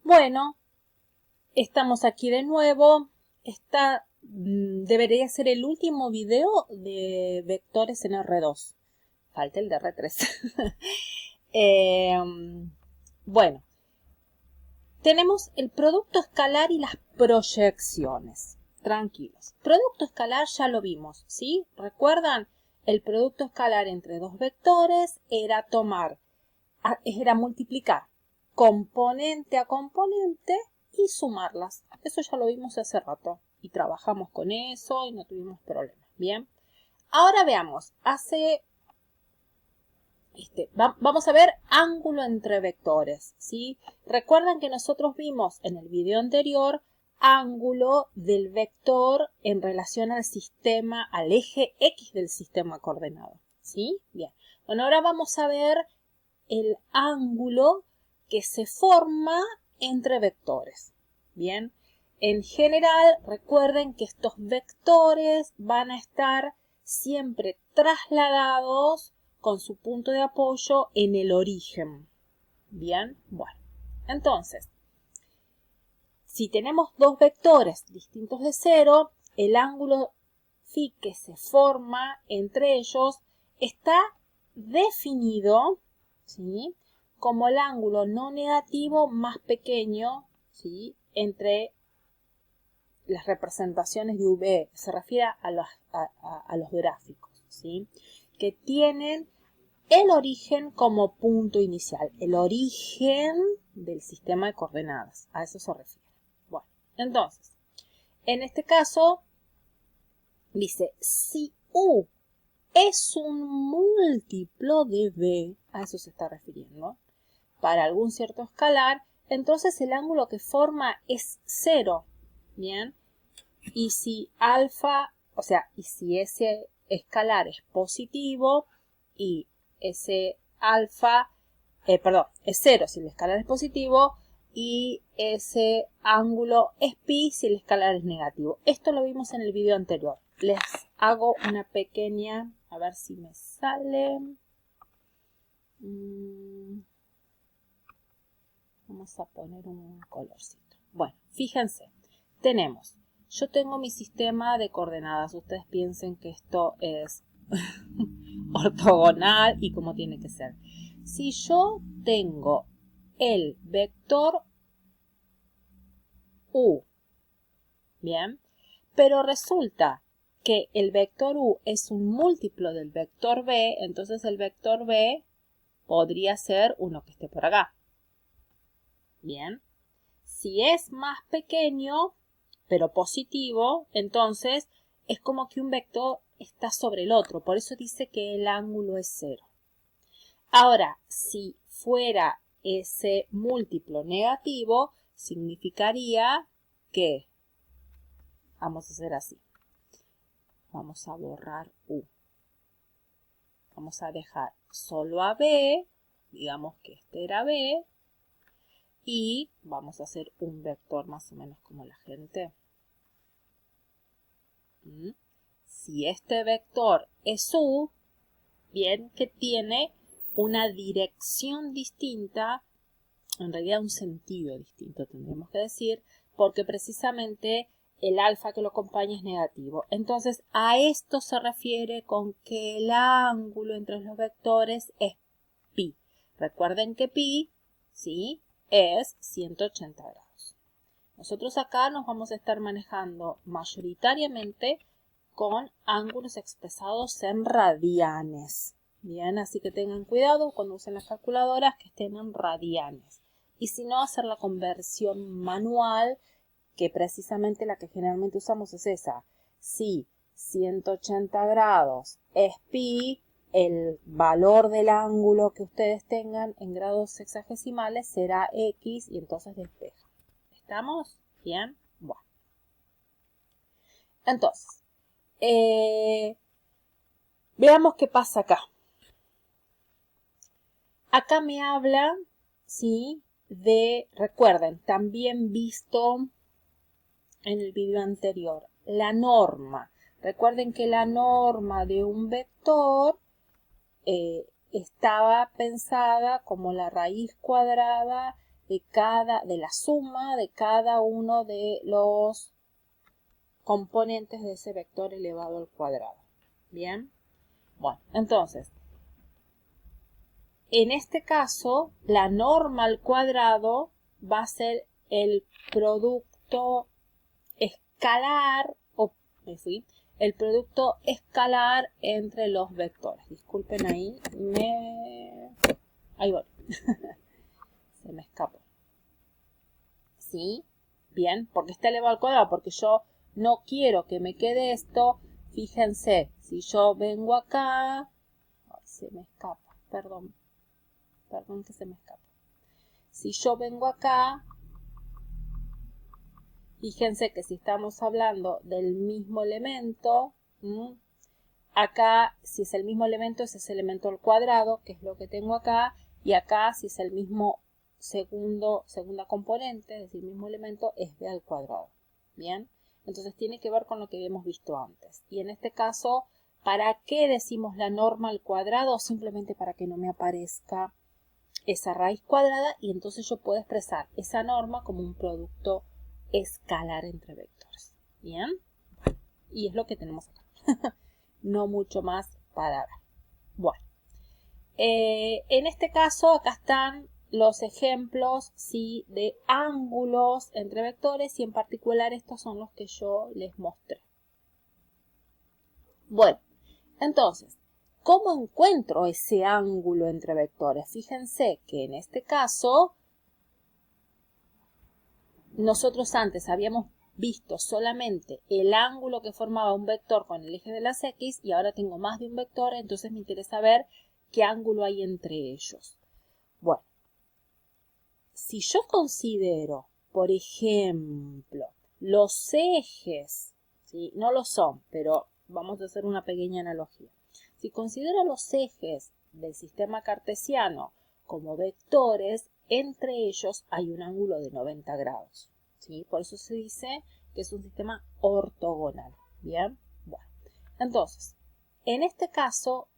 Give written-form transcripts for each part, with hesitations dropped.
Bueno, estamos aquí de nuevo. Debería ser el último video de vectores en R2. Falta el de R3. Bueno, tenemos el producto escalar y las proyecciones. Tranquilos. Producto escalar ya lo vimos, ¿sí? ¿Recuerdan? El producto escalar entre dos vectores era multiplicar componente a componente y sumarlas. Eso ya lo vimos hace rato y trabajamos con eso y no tuvimos problemas. Bien, ahora veamos, vamos a ver ángulo entre vectores, ¿sí? Recuerdan que nosotros vimos en el video anterior ángulo del vector en relación al sistema, al eje X del sistema coordenado, ¿sí? Bien, bueno, ahora vamos a ver el ángulo que se forma entre vectores. Bien, en general recuerden que estos vectores van a estar siempre trasladados con su punto de apoyo en el origen. Bien, bueno, entonces, si tenemos dos vectores distintos de cero, el ángulo phi que se forma entre ellos está definido, ¿sí?, como el ángulo no negativo más pequeño, ¿sí?, entre las representaciones de V. Se refiere a los gráficos, ¿sí?, que tienen el origen como punto inicial, el origen del sistema de coordenadas. A eso se refiere. Bueno, entonces, en este caso, dice, si U es un múltiplo de B, a eso se está refiriendo, para algún cierto escalar, entonces el ángulo que forma es 0, ¿bien? Y si alfa, y si ese escalar es positivo y ese alfa, es 0 si el escalar es positivo y ese ángulo es pi si el escalar es negativo. Esto lo vimos en el video anterior. Les hago una pequeña, a ver si me sale. Vamos a poner un colorcito. Bueno, fíjense, yo tengo mi sistema de coordenadas. Ustedes piensen que esto es ortogonal y como tiene que ser. Si yo tengo el vector U, bien, pero resulta que el vector U es un múltiplo del vector B, entonces el vector B podría ser uno que esté por acá. Bien, si es más pequeño, pero positivo, entonces es como que un vector está sobre el otro. Por eso dice que el ángulo es 0. Ahora, si fuera ese múltiplo negativo, significaría que, vamos a hacer así, vamos a borrar U. Vamos a dejar solo a B, digamos que este era B, y vamos a hacer un vector más o menos como la gente. Si este vector es U, bien, que tiene una dirección distinta, en realidad un sentido distinto tendríamos que decir, porque precisamente el alfa que lo acompaña es negativo. Entonces a esto se refiere con que el ángulo entre los vectores es pi. Recuerden que pi, ¿sí?, es 180 grados. Nosotros acá nos vamos a estar manejando mayoritariamente con ángulos expresados en radianes. Bien, así que tengan cuidado cuando usen las calculadoras que estén en radianes. Y si no, hacer la conversión manual, que precisamente la que generalmente usamos es esa. Si 180 grados es pi, el valor del ángulo que ustedes tengan en grados sexagesimales será x y entonces despeja. ¿Estamos? Bien. Bueno. Entonces, veamos qué pasa acá. Acá me habla, ¿sí?, recuerden, también visto en el video anterior, la norma. Recuerden que la norma de un vector estaba pensada como la raíz cuadrada de la suma de cada uno de los componentes de ese vector elevado al cuadrado. Bien, bueno, entonces, en este caso, la norma al cuadrado va a ser el producto escalar, el producto escalar entre los vectores. Disculpen ahí, ahí voy. Se me escapó. ¿Sí? Bien, porque está elevado al cuadrado, porque yo no quiero que me quede esto. Fíjense, si yo vengo acá, ay, se me escapa, perdón que se me escapa. Si yo vengo acá, fíjense que si estamos hablando del mismo elemento, acá si es el mismo elemento es ese elemento al cuadrado, que es lo que tengo acá, y acá si es el mismo segunda componente, es decir, el mismo elemento, es b al cuadrado. Bien, entonces tiene que ver con lo que hemos visto antes. Y en este caso, ¿para qué decimos la norma al cuadrado? Simplemente para que no me aparezca esa raíz cuadrada y entonces yo puedo expresar esa norma como un producto escalar entre vectores. Bien, y es lo que tenemos acá. No mucho más para ver. Bueno, en este caso acá están los ejemplos, ¿sí?, de ángulos entre vectores y en particular estos son los que yo les mostré. Bueno, entonces, ¿cómo encuentro ese ángulo entre vectores? Fíjense que en este caso nosotros antes habíamos visto solamente el ángulo que formaba un vector con el eje de las X y ahora tengo más de un vector, entonces me interesa ver qué ángulo hay entre ellos. Bueno, si yo considero, por ejemplo, los ejes, ¿sí?, no lo son, pero vamos a hacer una pequeña analogía. Si considero los ejes del sistema cartesiano como vectores, entre ellos hay un ángulo de 90 grados. ¿Sí? Por eso se dice que es un sistema ortogonal. Bien, bueno. Entonces, en este caso,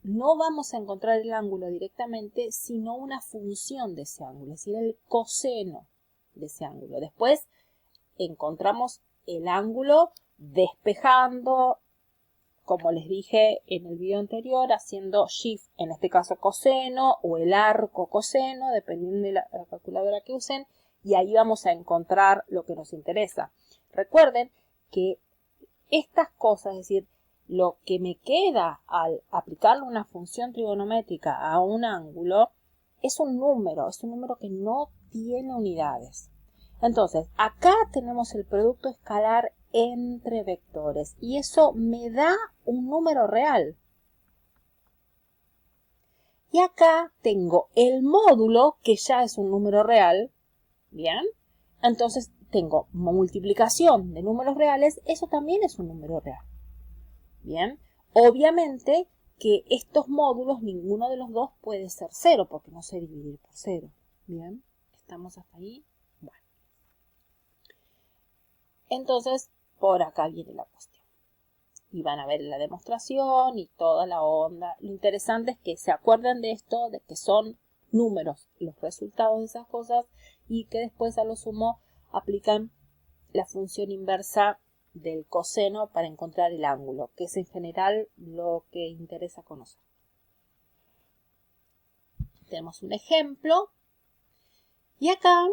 no vamos a encontrar el ángulo directamente, sino una función de ese ángulo, es decir, el coseno de ese ángulo. Después encontramos el ángulo despejando, como les dije en el video anterior, haciendo shift, en este caso coseno, o el arco coseno, dependiendo de la calculadora que usen, y ahí vamos a encontrar lo que nos interesa. Recuerden que estas cosas, es decir, lo que me queda al aplicarle una función trigonométrica a un ángulo, es un número que no tiene unidades. Entonces, acá tenemos el producto escalar entre vectores y eso me da un número real. Y acá tengo el módulo, que ya es un número real. Bien, entonces tengo multiplicación de números reales, eso también es un número real. Bien, obviamente que estos módulos, ninguno de los dos puede ser 0, porque no sé dividir por 0. Bien, ¿estamos hasta ahí? Bueno. Entonces, por acá viene la cuestión. Y van a ver la demostración y toda la onda. Lo interesante es que se acuerden de esto, de que son números los resultados de esas cosas y que después a lo sumo aplican la función inversa del coseno para encontrar el ángulo, que es en general lo que interesa conocer. Tenemos un ejemplo y acá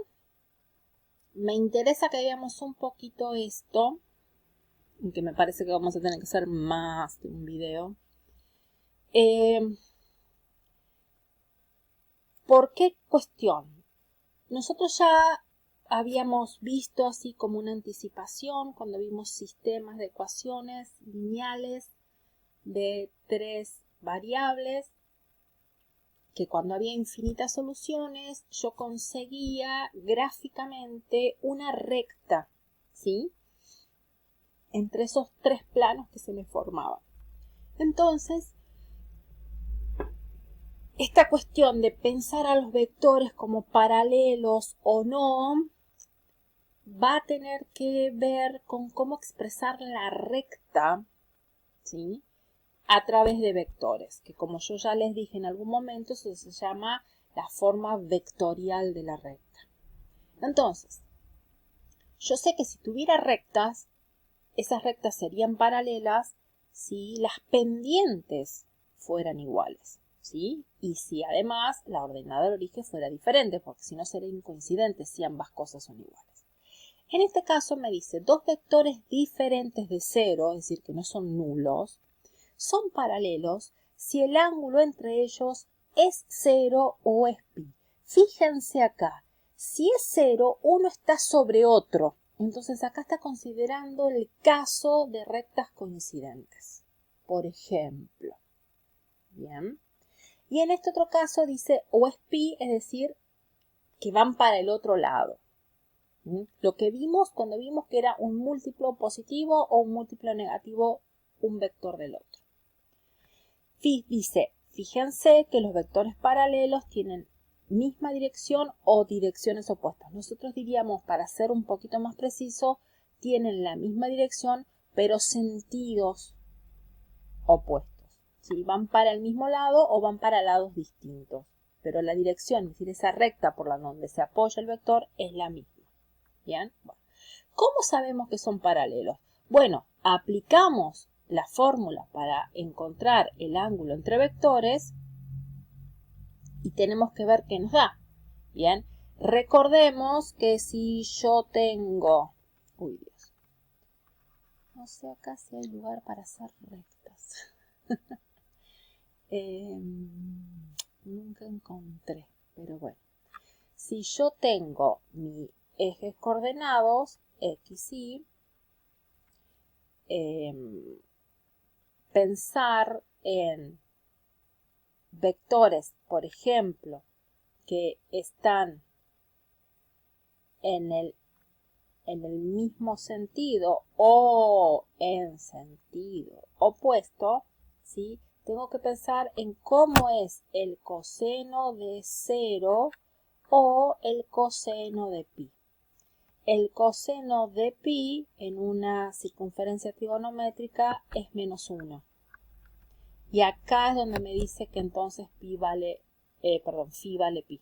me interesa que veamos un poquito esto, que me parece que vamos a tener que hacer más de un video. ¿Por qué cuestión? Nosotros ya habíamos visto así como una anticipación cuando vimos sistemas de ecuaciones lineales de 3 variables, que cuando había infinitas soluciones yo conseguía gráficamente una recta, ¿sí?, entre esos 3 planos que se me formaban. Entonces, esta cuestión de pensar a los vectores como paralelos o no va a tener que ver con cómo expresar la recta, ¿sí?, a través de vectores, que como yo ya les dije en algún momento, eso se llama la forma vectorial de la recta. Entonces, yo sé que si tuviera rectas, esas rectas serían paralelas si las pendientes fueran iguales, ¿sí? Y si además la ordenada del origen fuera diferente, porque si no sería incoincidente si ambas cosas son iguales. En este caso me dice dos vectores diferentes de cero, es decir, que no son nulos, son paralelos si el ángulo entre ellos es 0 o es pi. Fíjense acá, si es 0, uno está sobre otro. Entonces acá está considerando el caso de rectas coincidentes. Por ejemplo. Bien. Y en este otro caso dice o es pi, es decir, que van para el otro lado. Lo que vimos cuando vimos que era un múltiplo positivo o un múltiplo negativo, un vector del otro. Dice, fíjense que los vectores paralelos tienen misma dirección o direcciones opuestas. Nosotros diríamos, para ser un poquito más preciso, tienen la misma dirección, pero sentidos opuestos. ¿Sí? Van para el mismo lado o van para lados distintos. Pero la dirección, es decir, esa recta por la donde se apoya el vector, es la misma. ¿Bien? Bueno, ¿cómo sabemos que son paralelos? Bueno, aplicamos la fórmula para encontrar el ángulo entre vectores y tenemos que ver qué nos da. Bien, recordemos que si yo tengo... Uy, Dios. No sé acá si hay lugar para hacer rectas. Nunca encontré, pero bueno. Si yo tengo mis ejes coordenados, X, Y, pensar en vectores, por ejemplo, que están en el mismo sentido o en sentido opuesto, ¿sí? Tengo que pensar en cómo es el coseno de 0 o el coseno de pi. El coseno de pi en una circunferencia trigonométrica es menos 1. Y acá es donde me dice que entonces phi vale pi.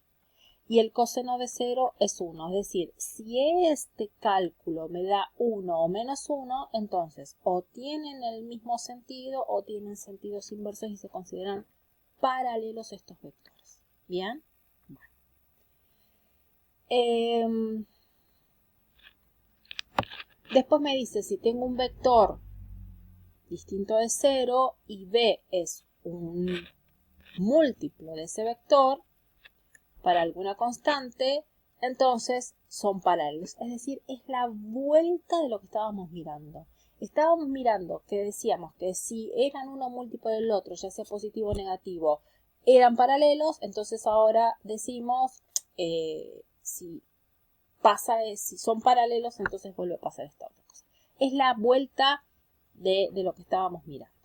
Y el coseno de 0 es 1. Es decir, si este cálculo me da 1 o menos 1, entonces o tienen el mismo sentido o tienen sentidos inversos y se consideran paralelos estos vectores. ¿Bien? Bueno. Después me dice, si tengo un vector distinto de 0 y b es un múltiplo de ese vector para alguna constante, entonces son paralelos. Es decir, es la vuelta de lo que estábamos mirando. Estábamos mirando que decíamos que si eran uno múltiplo del otro, ya sea positivo o negativo, eran paralelos, entonces ahora decimos si son paralelos, entonces vuelve a pasar esta otra cosa. Es la vuelta de lo que estábamos mirando.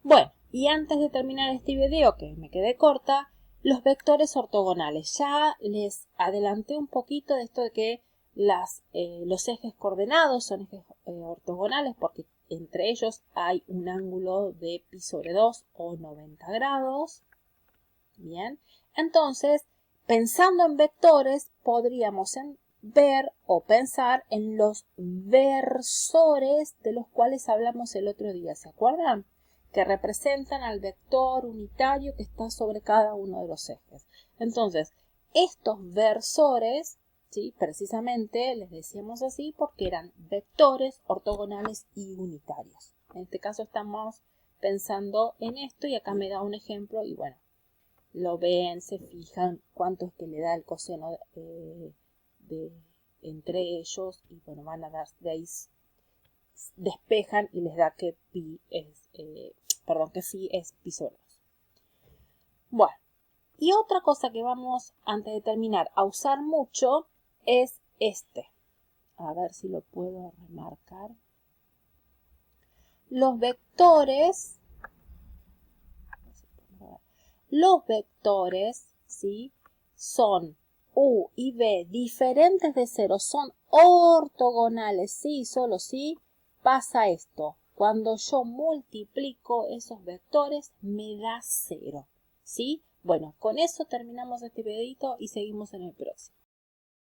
Bueno, y antes de terminar este video, que me quedé corta, los vectores ortogonales. Ya les adelanté un poquito de esto de que los ejes coordenados son ejes ortogonales porque entre ellos hay un ángulo de pi sobre 2 o 90 grados. Bien, entonces, pensando en vectores, podríamos ver o pensar en los versores de los cuales hablamos el otro día. ¿Se acuerdan? Que representan al vector unitario que está sobre cada uno de los ejes. Entonces, estos versores, ¿sí? Precisamente les decíamos así porque eran vectores ortogonales y unitarios. En este caso estamos pensando en esto y acá me da un ejemplo y bueno, lo ven, se fijan cuánto es que le da el coseno entre ellos y bueno, van a dar de ahí, despejan y les da que pi es, que phi es pi sobre 2. Bueno, y otra cosa que vamos, antes de terminar, a usar mucho es este. A ver si lo puedo remarcar. Los vectores, ¿sí? Son u y b diferentes de 0, son ortogonales, sí, solo sí, pasa esto. Cuando yo multiplico esos vectores, me da 0, ¿sí? Bueno, con eso terminamos este videito y seguimos en el próximo.